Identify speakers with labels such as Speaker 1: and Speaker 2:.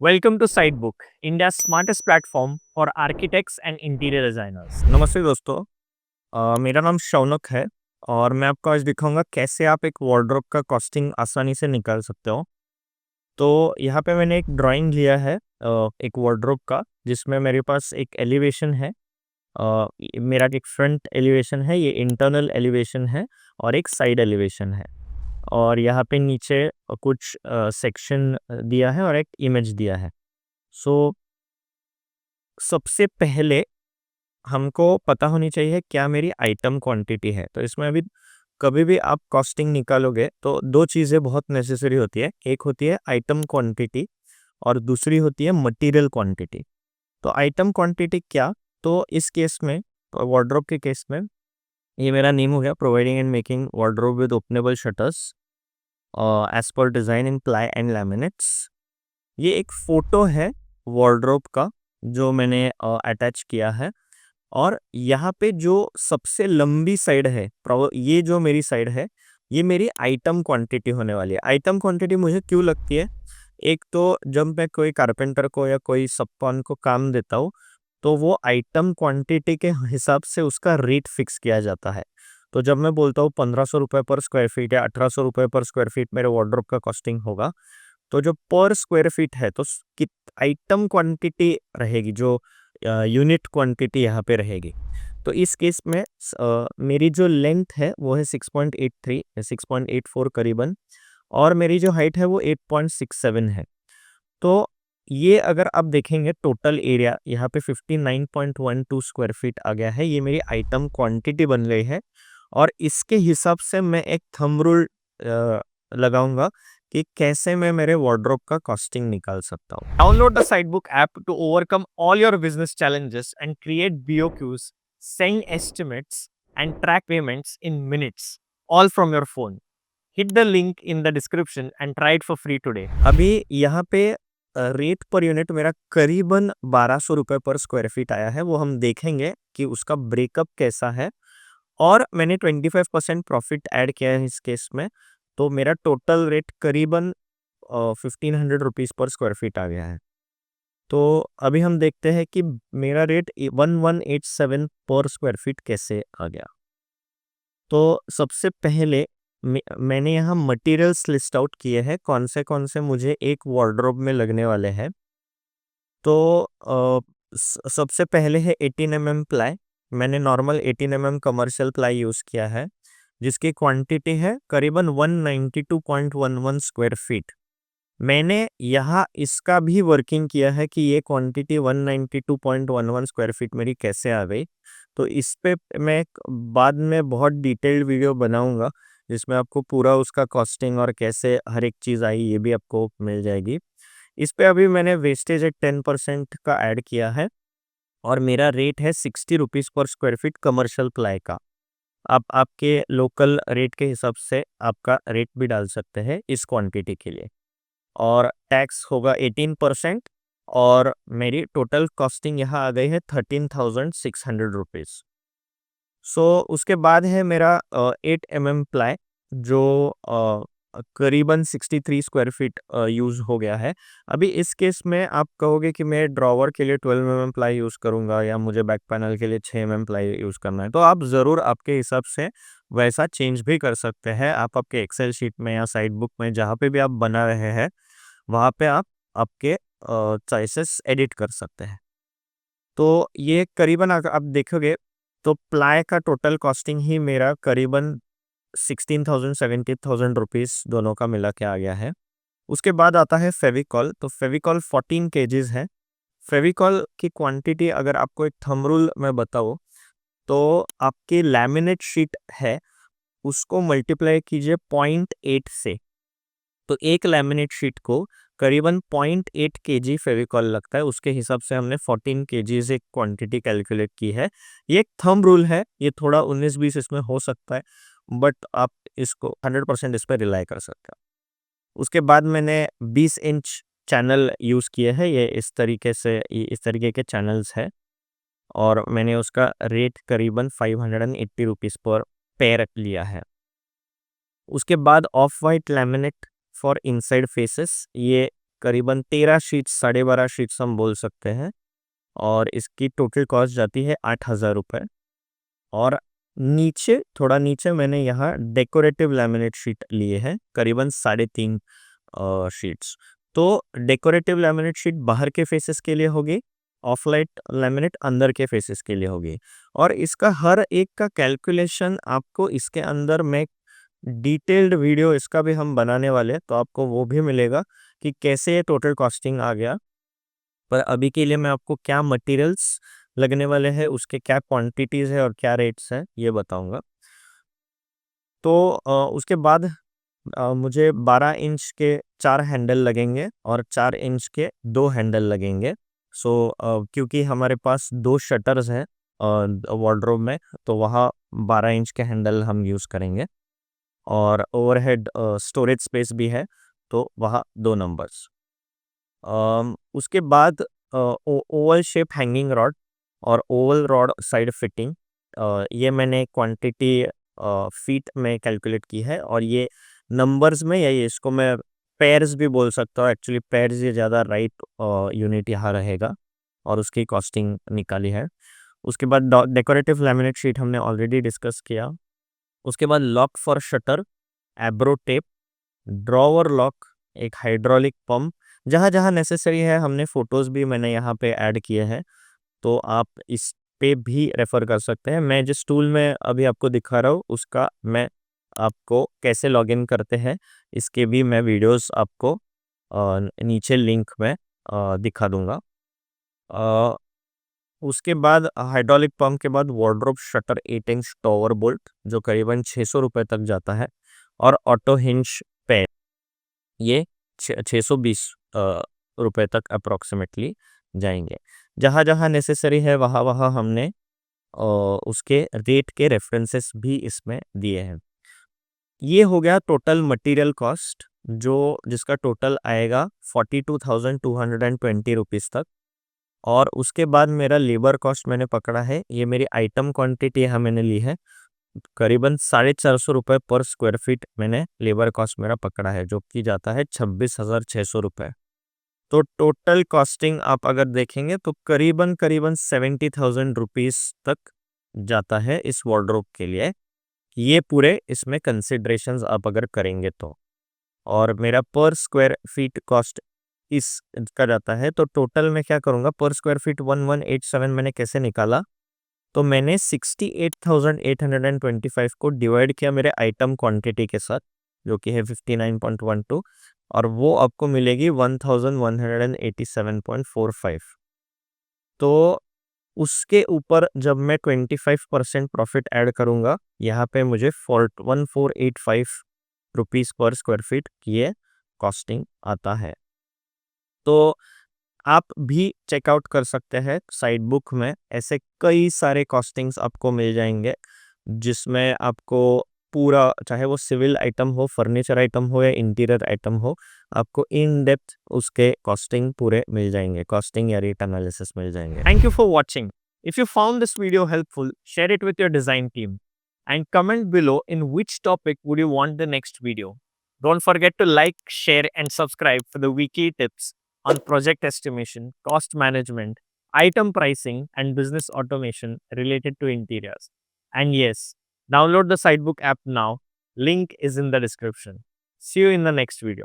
Speaker 1: Welcome to Sidebook, India's smartest platform for architects and interior designers.
Speaker 2: नमस्ते दोस्तों। मेरा नाम शौनक है और मैं आपको आज दिखाऊंगा कैसे आप एक वार्डरोब का कॉस्टिंग आसानी से निकाल सकते हो। तो यहाँ पे मैंने एक ड्राइंग लिया है एक वार्डरोब का, जिसमें मेरे पास एक एलिवेशन है। मेरा एक फ्रंट एलिवेशन है, ये इंटरनल एलिवेशन है और एक साइड एलिवेशन है। और यहाँ पे नीचे कुछ सेक्शन दिया है और एक इमेज दिया है। सो सबसे पहले हमको पता होनी चाहिए क्या मेरी आइटम क्वांटिटी है। तो इसमें अभी कभी भी आप कॉस्टिंग निकालोगे तो दो चीज़ें बहुत नेसेसरी होती है। एक होती है आइटम क्वांटिटी और दूसरी होती है मटेरियल क्वांटिटी। तो आइटम क्वांटिटी क्या? तो इस केस में, वार्डरोब के केस में, ये मेरा नेम हो गया, providing and making wardrobe with openable shutters as per design in ply and laminates. ये एक फ़ोटो है वार्डरोब का जो मैंने अटैच किया है। और यहाँ पे जो सबसे लंबी साइड है, ये जो मेरी साइड है, ये मेरी आइटम क्वांटिटी होने वाली है। आइटम क्वांटिटी मुझे क्यों लगती है? एक तो जब मैं कोई कारपेंटर को या कोई सबकॉन को काम देता हूँ, तो वो आइटम क्वांटिटी के हिसाब से उसका रेट फिक्स किया जाता है। तो जब मैं बोलता हूँ 1500 रुपये पर स्क्वायर फीट या 1800 रुपये पर स्क्वायर फीट मेरे वार्डरोब का कॉस्टिंग होगा, तो जो पर स्क्वायर फीट है तो कित आइटम क्वांटिटी रहेगी, जो यूनिट क्वांटिटी यहाँ पे रहेगी। तो इस केस में मेरी जो लेंथ है वो है 6.83 या 6.84 करीबन, और मेरी जो हाइट है वो 8.67 है। तो ये अगर आप देखेंगे टोटल एरिया यहाँ पे 59.12 स्क्वायर फीट आ गया है। ये मेरी आइटम क्वांटिटी बन गई है और इसके हिसाब से मैं एक थंब रूल लगाऊंगा कि कैसे मैं मेरे वार्डरोब का कॉस्टिंग निकाल सकता हूँ।
Speaker 1: Download the Sidebook app to overcome all your business challenges and create BOQs, send estimates, and track payments in minutes, all from your phone. Hit the link in the description and try it for free today.
Speaker 2: अभी यहाँ पे rate per unit मेरा करीबन 1200 रुपये पर square feet आया है। वो हम देखेंगे कि उसका ब्रेकअप कैसा है। और मैंने 25% प्रॉफिट ऐड किया है इस केस में, तो मेरा टोटल रेट करीबन 1500 रुपीज़ पर स्क्वायर फीट आ गया है। तो अभी हम देखते हैं कि मेरा रेट 1187 पर स्क्वायर फीट कैसे आ गया। तो सबसे पहले मैंने यहाँ मटेरियल्स लिस्ट आउट किए हैं, कौन से मुझे एक वार्डरोब में लगने वाले हैं। तो सबसे पहले है 18 प्लाई। मैंने नॉर्मल 18 कमर्शियल प्लाई यूज़ किया है, जिसकी क्वांटिटी है करीबन 192.11 स्क्वायर फीट। मैंने यहाँ इसका भी वर्किंग किया है कि ये क्वांटिटी 192.11 स्क्वायर फीट मेरी कैसे आ गई। तो इस पे मैं बाद में बहुत डिटेल्ड वीडियो बनाऊंगा, जिसमें आपको पूरा उसका कॉस्टिंग और कैसे हर एक चीज़ आई ये भी आपको मिल जाएगी। इस पे अभी मैंने वेस्टेज एक 10% का ऐड किया है और मेरा रेट है 60 रुपीज़ पर स्क्वायर फीट कमर्शियल प्लाई का। आप आपके लोकल रेट के हिसाब से आपका रेट भी डाल सकते हैं इस क्वांटिटी के लिए। और टैक्स होगा 18%। और मेरी टोटल कॉस्टिंग यहाँ आ गई है 13,600 रुपीज़। सो उसके बाद है मेरा 8 प्लाई, जो करीबन 63 स्क्वायर फीट यूज़ हो गया है। अभी इस केस में आप कहोगे कि मैं ड्रॉवर के लिए 12 प्लाई यूज़ करूँगा या मुझे बैक पैनल के लिए 6 प्लाई यूज़ करना है, तो आप ज़रूर आपके हिसाब से वैसा चेंज भी कर सकते हैं। आप आपके एक्सेल शीट में या साइड बुक में जहाँ पे भी आप बना रहे हैं, वहाँ पे आप आपके चॉइसेस एडिट कर सकते हैं। तो ये करीबन अगर आप देखोगे तो प्लाई का टोटल कॉस्टिंग ही मेरा करीबन 16,000 17,000 रुपीज़ दोनों का मिला के आ गया है। उसके बाद आता है फेविकॉल। तो फेविकॉल 14 केजीज़ है। फेविकॉल की क्वांटिटी अगर आपको एक थंब रूल मैं बताऊँ, तो आपकी लैमिनेट शीट है, उसको मल्टीप्लाई कीजिए 0.8 से। तो एक लैमिनेट शीट को करीबन 0.8 केजी फेविकॉल लगता है। उसके हिसाब से हमने 14 केजीज एक क्वांटिटी कैलकुलेट की है। ये एक थंब रूल है, ये थोड़ा 19-20 इसमें हो सकता है, बट आप इसको 100% इस पर रिलाई कर सकते हैं। उसके बाद मैंने 20 इंच चैनल यूज़ किए हैं। ये इस तरीके से, इस तरीके के चैनल्स है, और मैंने उसका रेट करीबन 580 रुपीज़ पर पेयर लिया है। उसके बाद of white laminate for inside faces, ये करीबन 13 शीट्स 12.5 शीट्स हम बोल सकते हैं और इसकी टोटल कॉस्ट जाती है 8,000 रुपये। और नीचे थोड़ा नीचे मैंने यहाँ डेकोरेटिव लैमिनेट शीट लिए हैं करीबन 3.5 शीट्स। तो डेकोरेटिव लैमिनेट शीट बाहर के फेसेस के लिए होगी, ऑफलाइट लैमिनेट अंदर के फेसेस के लिए होगी। और इसका हर एक का कैलकुलेशन आपको इसके अंदर मैं डिटेल्ड वीडियो इसका भी हम बनाने वाले हैं, तो आपको वो भी मिलेगा कि कैसे ये टोटल कॉस्टिंग आ गया। पर अभी के लिए मैं आपको क्या मटेरियल्स लगने वाले हैं, उसके क्या क्वांटिटीज़ है और क्या रेट्स हैं, ये बताऊंगा। तो उसके बाद मुझे 12 इंच के 4 हैंडल लगेंगे और 4 इंच के 2 हैंडल लगेंगे। सो क्योंकि हमारे पास 2 शटर्स हैं वार्डरोब में, तो वहाँ 12 इंच के हैंडल हम यूज़ करेंगे। और ओवरहेड स्टोरेज स्पेस भी है, तो वहाँ 2 नंबर्स। उसके बाद ओवल शेप हैंगिंग रॉड और ओवल रॉड साइड फिटिंग, ये मैंने क्वांटिटी फीट में कैलकुलेट की है और ये नंबर्स में, या ये इसको मैं पेयर्स भी बोल सकता हूँ। एक्चुअली पेयर्स ये ज़्यादा राइट यूनिट यहाँ रहेगा और उसकी कॉस्टिंग निकाली है। उसके बाद डेकोरेटिव लैमिनेट शीट हमने ऑलरेडी डिस्कस किया। उसके बाद lock for shutter, Abro tape, drawer lock, एक हाइड्रोलिक पंप, जहाँ जहाँ नेसेसरी है हमने फ़ोटोज़ भी मैंने यहाँ पे ऐड किए हैं, तो आप इस पे भी रेफ़र कर सकते हैं। मैं जिस टूल में अभी आपको दिखा रहा हूँ उसका मैं आपको कैसे लॉगिन करते हैं इसके भी मैं वीडियोस आपको नीचे लिंक में दिखा दूंगा। अ, उसके बाद हाइड्रोलिक पंप के बाद wardrobe shutter 8 inch tower bolt जो करीबन 600 रुपये तक जाता है, और ऑटो हिंज पेन, ये 620 रुपये तक अप्रॉक्सीमेटली जाएंगे। जहाँ जहाँ नेसेसरी है वहाँ वहाँ हमने उसके रेट के रेफरेंसेस भी इसमें दिए हैं। ये हो गया टोटल मटेरियल कॉस्ट, जो जिसका टोटल आएगा 42,220 रुपीज़ तक। और उसके बाद मेरा लेबर कॉस्ट मैंने पकड़ा है, ये मेरी आइटम क्वांटिटी यहाँ मैंने ली है, करीबन 450 रुपये पर स्क्वायर फीट मैंने लेबर कॉस्ट मेरा पकड़ा है, जो कि जाता है 26,600 रुपये। तो टोटल कॉस्टिंग आप अगर देखेंगे तो करीबन करीबन 70,000 रुपीज़ तक जाता है इस वार्डरोब के लिए। ये पूरे इसमें कंसिडरेशंस आप अगर करेंगे तो, और मेरा पर स्क्वायर फीट कॉस्ट इस का जाता है। तो टोटल मैं क्या करूँगा, पर स्क्वायर फीट 1187 मैंने कैसे निकाला, तो मैंने 68,825 को डिवाइड किया मेरे आइटम क्वांटिटी के साथ, जो कि है 59.12, और वो आपको मिलेगी 1187.45। तो उसके ऊपर जब मैं 25% प्रॉफिट ऐड करूँगा, यहाँ पे मुझे 1485 रुपीज़ पर स्क्वायर फीट ये कॉस्टिंग आता है। तो आप भी चेकआउट कर सकते हैं साइड बुक में, ऐसे कई सारे कॉस्टिंग्स आपको मिल जाएंगे, जिसमें आपको पूरा, चाहे वो सिविल आइटम हो, फर्नीचर आइटम हो या इंटीरियर आइटम हो, आपको इन डेप्थ उसके कॉस्टिंग पूरे मिल जाएंगे, कॉस्टिंग या रेट एनालिसिस मिल जाएंगे।
Speaker 1: Thank you for watching. If you found this video helpful, share it with your design team and comment below in which topic would you want the next video. Don't forget to like, share and subscribe for the weekly tips on project estimation, cost management, item pricing and business automation related to interiors. And yes, download the Sidebook app now. Link is in the description. See you in the next video.